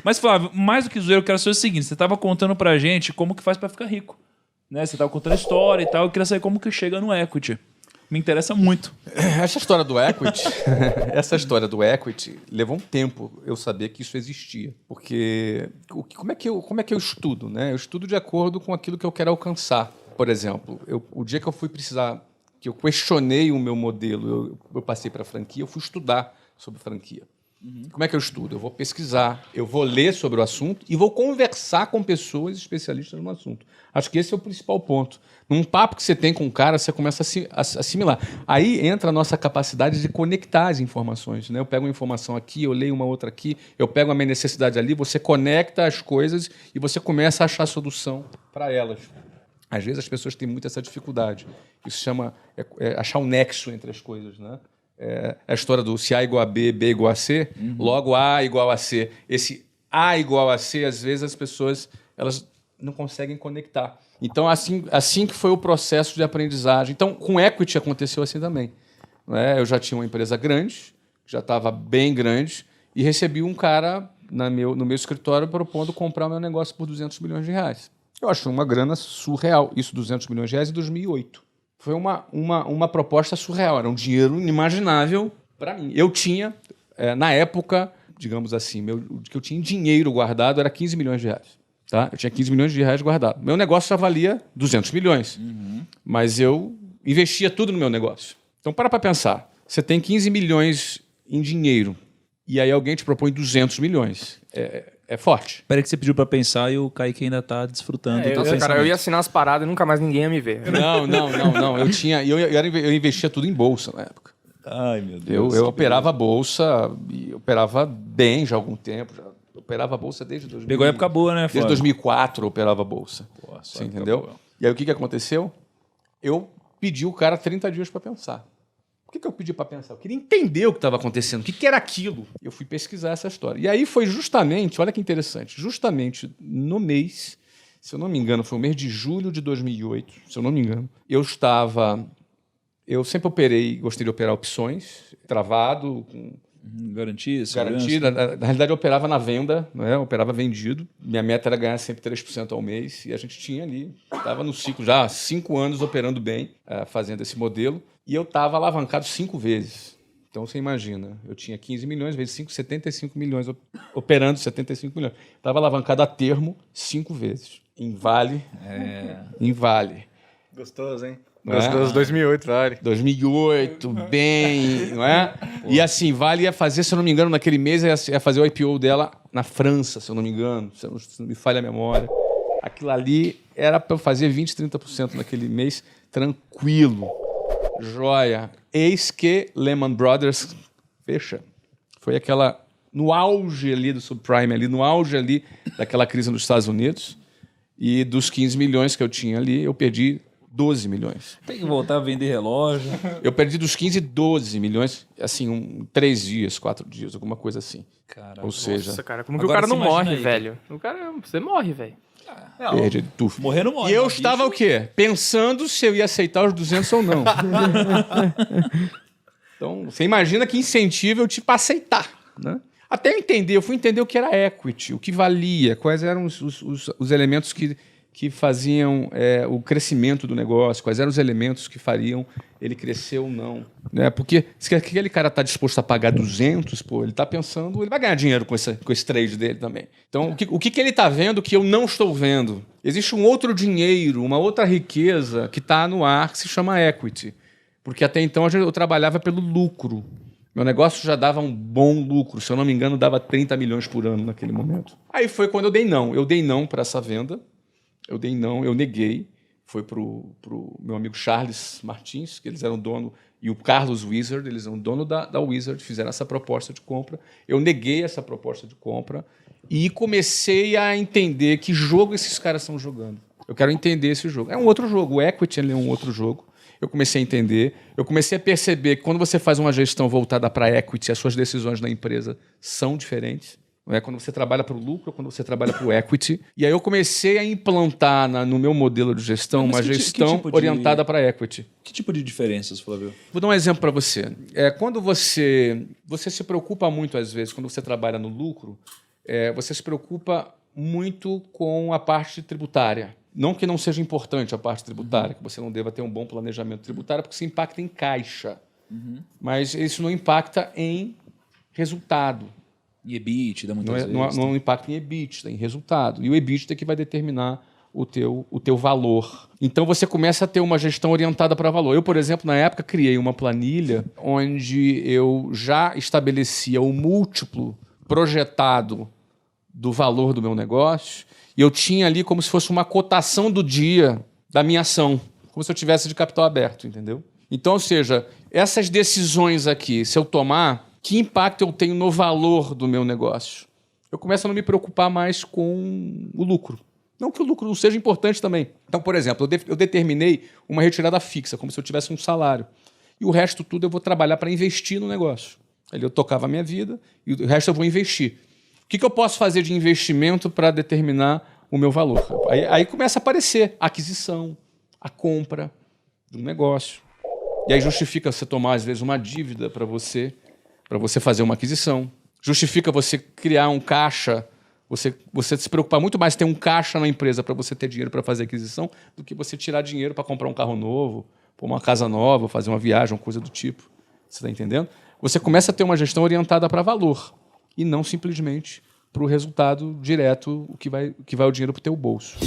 Mas, Flávio, mais do que zoeiro, eu quero saber o seguinte. Você estava contando pra gente como que faz pra ficar rico. Né? Você estava contando a história e tal. Eu queria saber como que chega no equity. Me interessa muito. Essa história do equity levou um tempo eu saber que isso existia. Porque como é que eu estudo? Né? Eu estudo de acordo com aquilo que eu quero alcançar. Por exemplo, o dia que eu fui precisar, que eu questionei o meu modelo, eu passei para a franquia, eu fui estudar sobre franquia. Como é que eu estudo? Eu vou pesquisar, eu vou ler sobre o assunto e vou conversar com pessoas especialistas no assunto. Acho que esse é o principal ponto. Num papo que você tem com um cara, você começa a assimilar. Aí entra a nossa capacidade de conectar as informações. Né? Eu pego uma informação aqui, eu leio uma outra aqui, eu pego a minha necessidade ali, você conecta as coisas e você começa a achar solução para elas. Às vezes as pessoas têm muito essa dificuldade. Isso chama achar um nexo entre as coisas, né? A história do se A igual a B, B igual a C, logo A igual a C. Esse A igual a C, às vezes as pessoas elas não conseguem conectar. Então, assim que foi o processo de aprendizagem. Então, com equity aconteceu assim também. Né? Eu já tinha uma empresa grande, já estava bem grande, e recebi um cara no meu escritório propondo comprar o meu negócio por 200 milhões de reais. Eu acho uma grana surreal. Isso, 200 milhões de reais em 2008. Foi uma proposta surreal. Era um dinheiro inimaginável para mim. Eu tinha, na época, digamos assim, que eu tinha dinheiro guardado era 15 milhões de reais. Tá? Eu tinha 15 milhões de reais guardado. Meu negócio já valia 200 milhões. Mas eu investia tudo no meu negócio. Então, para pensar. Você tem 15 milhões em dinheiro e aí alguém te propõe 200 milhões. É forte. Peraí que você pediu pra pensar e o Kaique ainda tá desfrutando. Eu ia assinar as paradas e nunca mais ninguém ia me ver. Não. Eu investia tudo em bolsa na época. Ai, meu Deus. Eu operava a bolsa e operava bem já há algum tempo. Já operava a bolsa desde 2000. Pegou a época boa, né, Flávio? Desde 2004 eu operava a bolsa. Pô, você entendeu? Boa. E aí o que aconteceu? Eu pedi o cara 30 dias para pensar. Por que eu pedi para pensar? Eu queria entender o que estava acontecendo, o que era aquilo. Eu fui pesquisar essa história. E aí foi justamente, olha que interessante, justamente no mês, se eu não me engano, foi o mês de julho de 2008, se eu não me engano, eu sempre operei, gostei de operar opções, travado, com garantia. Na realidade, eu operava na venda, né? Eu operava vendido. Minha meta era ganhar sempre 3% ao mês. E a gente tinha ali, estava no ciclo já há 5 anos operando bem, fazendo esse modelo. E eu estava alavancado 5 vezes. Então, você imagina, eu tinha 15 milhões vezes 5, 75 milhões, operando 75 milhões. Estava alavancado a termo 5 vezes. Em Vale. Em Vale. Gostoso, hein? Gostoso, 2008, Vale. 2008, bem, não é? Pô. E assim, Vale ia fazer, se eu não me engano, naquele mês ia fazer o IPO dela na França, se eu não me engano, se não me falha a memória. Aquilo ali era para eu fazer 20%, 30% naquele mês, tranquilo, joia. Eis que Lehman Brothers fecha. Foi aquela, no auge ali do subprime, ali, no auge ali daquela crise nos Estados Unidos, e dos 15 milhões que eu tinha ali, eu perdi 12 milhões. Tem que voltar a vender relógio. Eu perdi dos 15, 12 milhões, assim, 3 dias, 4 dias, alguma coisa assim. Caramba. Ou seja... Nossa, cara, como que o cara não morre, velho? Você morre, velho. Perdi tudo. Morrer não morre. E eu estava o quê? Pensando se eu ia aceitar os 200 ou não. Então, você imagina que incentivo eu tive para aceitar, né? Até eu fui entender o que era equity, o que valia, quais eram os elementos que faziam o crescimento do negócio, quais eram os elementos que fariam ele crescer ou não. Né? Porque se aquele cara está disposto a pagar 200, pô, ele está pensando, ele vai ganhar dinheiro com esse trade dele também. Então, o que ele está vendo que eu não estou vendo? Existe um outro dinheiro, uma outra riqueza que está no ar, que se chama equity. Porque até então eu trabalhava pelo lucro. Meu negócio já dava um bom lucro, se eu não me engano, dava 30 milhões por ano naquele momento. Aí foi quando eu dei não. Eu dei não para essa venda. Eu neguei. Foi para o meu amigo Charles Martins, que eles eram dono, e o Carlos Wizard, eles eram dono da Wizard, fizeram essa proposta de compra. Eu neguei essa proposta de compra e comecei a entender que jogo esses caras estão jogando. Eu quero entender esse jogo. É um outro jogo, o equity é um outro jogo. Eu comecei a entender, eu comecei a perceber que quando você faz uma gestão voltada para equity, as suas decisões na empresa são diferentes. Não é quando você trabalha para o lucro, quando você trabalha para o equity. E aí eu comecei a implantar no meu modelo de gestão uma gestão tipo orientada para equity. Que tipo de diferenças, Flávio? Vou dar um exemplo para você. Quando você se preocupa muito, às vezes, quando você trabalha no lucro, você se preocupa muito com a parte tributária. Não que não seja importante a parte tributária, que você não deva ter um bom planejamento tributário, porque isso impacta em caixa. Mas isso não impacta em resultado. E EBITDA, muitas vezes. Não impacta em EBITDA, em resultado. E o EBITDA é que vai determinar o teu valor. Então você começa a ter uma gestão orientada para valor. Eu, por exemplo, na época criei uma planilha onde eu já estabelecia o múltiplo projetado do valor do meu negócio e eu tinha ali como se fosse uma cotação do dia da minha ação, como se eu tivesse de capital aberto, entendeu? Então, ou seja, essas decisões aqui, se eu tomar, que impacto eu tenho no valor do meu negócio? Eu começo a não me preocupar mais com o lucro. Não que o lucro não seja importante também. Então, por exemplo, eu determinei uma retirada fixa, como se eu tivesse um salário. E o resto tudo eu vou trabalhar para investir no negócio. Ali eu tocava a minha vida e o resto eu vou investir. O que eu posso fazer de investimento para determinar o meu valor? Aí começa a aparecer a aquisição, a compra do negócio. E aí justifica você tomar, às vezes, uma dívida para você fazer uma aquisição. Justifica você criar um caixa, você se preocupar muito mais em ter um caixa na empresa para você ter dinheiro para fazer aquisição do que você tirar dinheiro para comprar um carro novo, pôr uma casa nova, fazer uma viagem, uma coisa do tipo. Você está entendendo? Você começa a ter uma gestão orientada para valor e não simplesmente para o resultado direto, o que vai o dinheiro para o teu bolso.